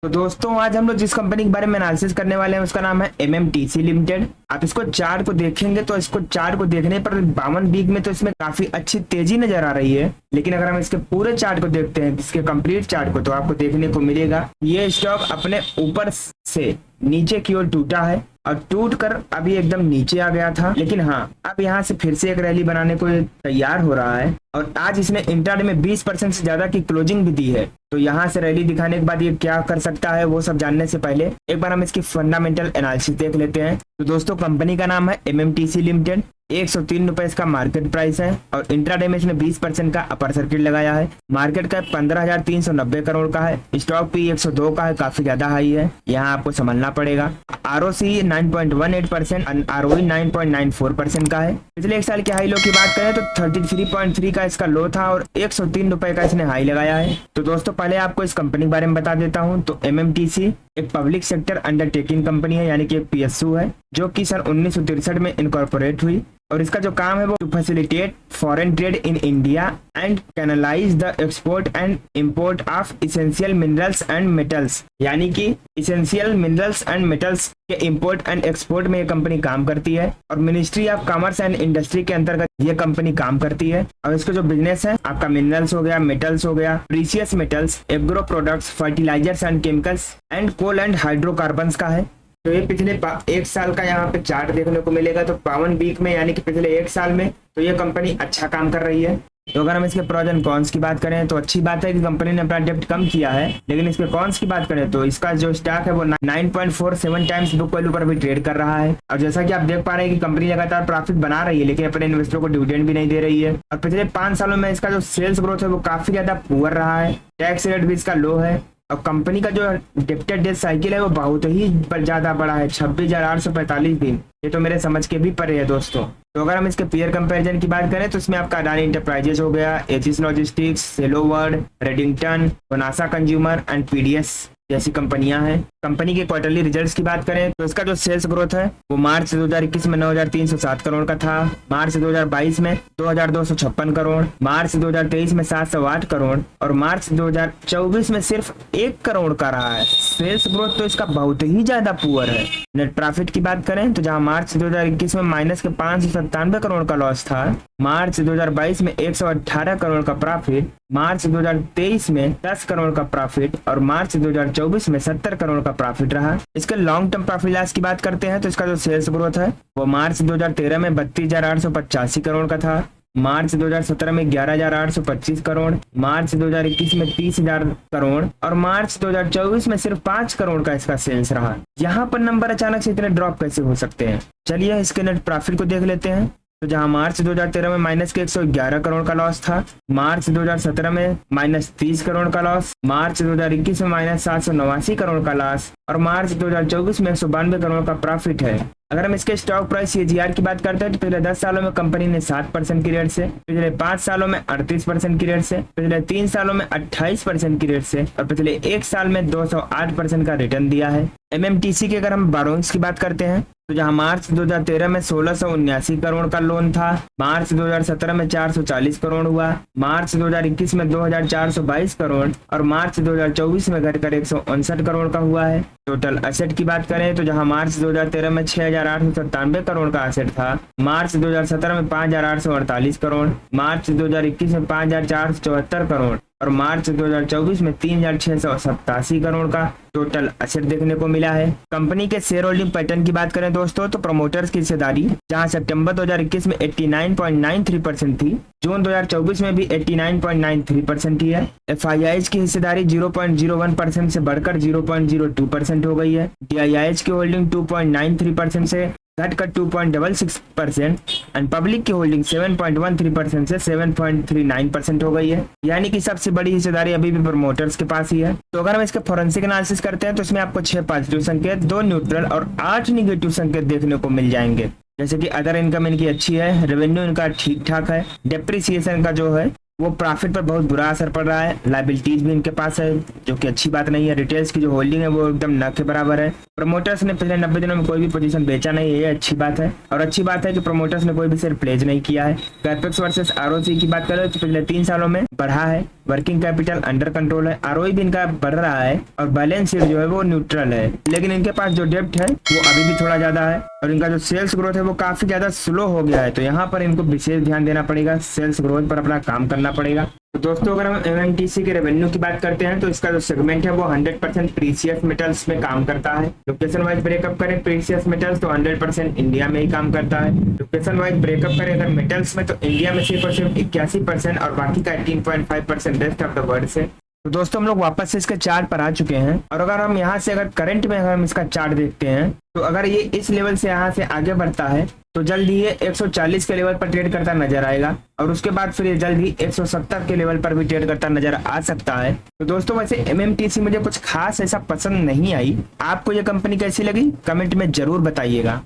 तो दोस्तों आज हम लोग जिस कंपनी के बारे में एनालिसिस करने वाले हैं उसका नाम है एमएमटीसी लिमिटेड। आप इसको चार्ट को देखेंगे तो इसको चार्ट को देखने पर 52 वीक में तो इसमें काफी अच्छी तेजी नजर आ रही है, लेकिन अगर हम इसके पूरे चार्ट को देखते हैं, इसके कंप्लीट चार्ट को, तो आपको देखने को मिलेगा ये स्टॉक अपने ऊपर से नीचे की ओर टूटा है और टूट कर अभी एकदम नीचे आ गया था, लेकिन हाँ अब यहाँ से फिर से एक रैली बनाने को तैयार हो रहा है और आज इसने इंट्राडे में 20% से ज्यादा की क्लोजिंग भी दी है। तो यहाँ से रैली दिखाने के बाद ये क्या कर सकता है वो सब जानने से पहले एक बार हम इसकी फंडामेंटल एनालिसिस देख लेते हैं। तो दोस्तों कंपनी का नाम है एमएमटीसी लिमिटेड। 103 रुपए इसका मार्केट प्राइस है और इंट्राडे में इसने 20% का अपर सर्किट लगाया है। मार्केट कैप 15,390 करोड़ का है। स्टॉक पी 102 का है, काफी ज्यादा हाई है, यहाँ आपको समझना पड़ेगा। आरओसी 9.18% और आरओई 9.94% का है। पिछले एक साल के हाई लो की बात करें तो 33.3 का इसका लो था और 103 रुपए का इसने हाई लगाया है। तो दोस्तों पहले आपको इस कंपनी के बारे में बता देता हूँ। तो एमएमटीसी एक पब्लिक सेक्टर अंडरटेकिंग कंपनी है, यानी कि एक पीएसयू है, जो कि सन 1963 में इनकॉर्पोरेट हुई और इसका जो काम है वो to facilitate foreign trade in India and canalise the export and import of essential minerals and metals, यानी कि इसेंशियल मिनरल्स एंड मेटल्स के इंपोर्ट एंड एक्सपोर्ट में ये कंपनी काम करती है और Ministry of Commerce and Industry के अंतर्गत ये कंपनी काम करती है। और इसका जो बिजनेस है आपका मिनरल्स हो गया, मेटल्स हो गया, precious metals, agro products, fertilisers and chemicals and coal and hydrocarbons का है। तो ये पिछले एक साल का यहाँ पे चार्ट देखने को मिलेगा। तो 52 वीक में यानी कि पिछले एक साल में तो ये कंपनी अच्छा काम कर रही है। तो अगर हम इसके प्रोज एंड कॉन्स की बात करें तो अच्छी बात है कि कंपनी ने अपना डेप्ट कम किया है, लेकिन इसके कॉन्स की बात करें तो इसका जो स्टॉक है वो 9.47 टाइम्स बुक वैल्यू पर भी ट्रेड कर रहा है। और जैसा कि आप देख पा रहे हैं कि कंपनी लगातार प्रॉफिट बना रही है, लेकिन अपने इन्वेस्टरों को डिविडेंड भी नहीं दे रही है। और पिछले 5 सालों में इसका जो सेल्स ग्रोथ है वो काफी ज्यादा पुअर रहा है। टैक्स रेट भी इसका लो है और कंपनी का जो डेप्टेड डेट साइकिल है वो बहुत ही ज्यादा बड़ा है, 26,845 दिन। ये तो मेरे समझ के भी परे है दोस्तों। तो अगर हम इसके पीयर कंपैरिजन की बात करें तो इसमें आपका अडानी इंटरप्राइजेस हो गया, Aegis logistics, Cello world, Redington, बोनासा कंज्यूमर एंड पीडीएस जैसी कंपनियां हैं। कंपनी के क्वार्टरली रिजल्ट्स की बात करें तो इसका जो सेल्स ग्रोथ है वो मार्च 2021 में 9,307 करोड़ का था, मार्च 2022 में 2,256 करोड़, मार्च 2023 में 708 करोड़ और मार्च 2024 में सिर्फ 1 करोड़ का रहा है। सेल्स ग्रोथ तो इसका बहुत ही ज्यादा पुअर है। नेट प्रॉफिट की बात करें तो जहां मार्च 2021 में माइनस के 597 करोड़ का लॉस था, मार्च 2022 में 118 करोड़ का प्रॉफिट, मार्च 2023 में 10 करोड़ का प्रॉफिट और मार्च 2024 में 70 करोड़ का प्रॉफिट रहा। इसके लॉन्ग टर्म प्रॉफिट लॉस की बात करते हैं तो इसका जो सेल्स ग्रोथ है वो मार्च 2013 में 32,885 करोड़ का था, मार्च 2017 में 11,825 करोड़, मार्च 2021 में 30,000 करोड़ और मार्च 2024 में सिर्फ 5 करोड़ का इसका सेल्स रहा। यहाँ पर नंबर अचानक से इतने ड्रॉप कैसे हो सकते हैं? चलिए इसके नेट प्रॉफिट को देख लेते हैं। तो जहां मार्च 2013 में माइनस के 111 करोड़ का लॉस था, मार्च 2017 में माइनस 30 करोड़ का लॉस, मार्च 2021 में माइनस 789 करोड़ का लॉस और मार्च 2024 में 192 करोड़ का प्रॉफिट है। अगर हम इसके स्टॉक प्राइस सीजीआर की बात करते हैं तो पिछले 10 सालों में कंपनी ने 7% की रेट से, पिछले 5 सालों में 38% की रेट से, पिछले 3 सालों में 28% की रेट से और पिछले 1 साल में 208% का रिटर्न दिया है। एमएमटीसी की अगर हम बोरोइंग्स की बात करते हैं तो जहां मार्च 2013 में 1679 करोड़ का लोन था, मार्च 2017 में 440 करोड़ हुआ, मार्च 2021 में 2,422 करोड़ और मार्च 2024 में घटकर 159 करोड़ का हुआ है। टोटल एसेट की बात करें तो जहां मार्च 2013 में 6,897 करोड़ का एसेट था, मार्च 2017 में 5,848 करोड़, मार्च 2021 में 5,474 करोड़ और मार्च 2024 में 3,687 करोड़ का टोटल एसेट देखने को मिला है। कंपनी के शेयर होल्डिंग पैटर्न की बात करें दोस्तों तो प्रमोटर्स की हिस्सेदारी जहां सितंबर 2021 में 89.93% थी, जून 2024 में भी 89.93% ही है। एफआईआईज की हिस्सेदारी 0.01% से बढ़कर 0.02% हो गई है। डीआईआईज की होल्डिंग 2.93% से घटकर 2.66% एंड पब्लिक की होल्डिंग 7.13% से 7.39% हो गई है, यानी कि सबसे बड़ी हिस्सेदारी अभी भी प्रमोटर्स के पास ही है। तो अगर हम इसके फोरेंसिक एनालिसिस करते हैं तो इसमें आपको 6 पॉजिटिव संकेत, 2 न्यूट्रल और 8 निगेटिव संकेत देखने को मिल जाएंगे। जैसे कि अदर इनकम इनकी अच्छी है, रेवेन्यू इनका ठीक ठाक है, डेप्रिसिएशन का जो है वो प्रॉफिट पर बहुत बुरा असर पड़ रहा है। लाइबिलिटीज भी इनके पास है जो कि अच्छी बात नहीं है। रिटेल्स की जो होल्डिंग है वो एकदम न के बराबर है। प्रमोटर्स ने पिछले 90 दिनों में कोई भी पोजीशन बेचा नहीं है, ये अच्छी बात है। और अच्छी बात है कि प्रमोटर्स ने कोई भी शेयर प्लेज नहीं किया है। कैपेक्स वर्सेस आरओसी की बात करें तो पिछले 3 सालों में बढ़ा है। वर्किंग कैपिटल अंडर कंट्रोल है। आरओई भी इनका बढ़ रहा है और बैलेंस शीट जो है वो न्यूट्रल है। लेकिन इनके पास जो डेब्ट है वो अभी भी थोड़ा ज्यादा है और इनका जो सेल्स ग्रोथ है वो काफी ज्यादा स्लो हो गया है। तो यहाँ पर इनको विशेष ध्यान देना पड़ेगा, सेल्स ग्रोथ पर अपना काम करना पड़ेगा। तो दोस्तों अगर हम एमएमटीसी के रेवेन्यू की बात करते हैं तो इसका जो सेगमेंट है वो 100% प्रीसियस मेटल्स में काम करता है। लोकेशन वाइज ब्रेकअप करें प्रीसियस मेटल्स तो 100% इंडिया में ही काम करता है। लोकेशन वाइज ब्रेकअप करें अगर मेटल्स में तो इंडिया में सिर्फ और सिर्फ 81% और बाकी का 18.5% रेस्ट ऑफ द वर्ल्ड से। तो दोस्तों हम लोग वापस से इसके चार्ट पर आ चुके हैं और अगर हम यहाँ से अगर करंट में अगर हम इसका चार्ट देखते हैं तो अगर ये इस लेवल से यहाँ से आगे बढ़ता है तो जल्द ही ये 140 के लेवल पर ट्रेड करता नजर आएगा और उसके बाद फिर ये जल्द ही 170 के लेवल पर भी ट्रेड करता नजर आ सकता है। तो दोस्तों वैसे एमएमटीसी मुझे कुछ खास ऐसा पसंद नहीं आई। आपको ये कंपनी कैसी लगी कमेंट में जरूर बताइएगा।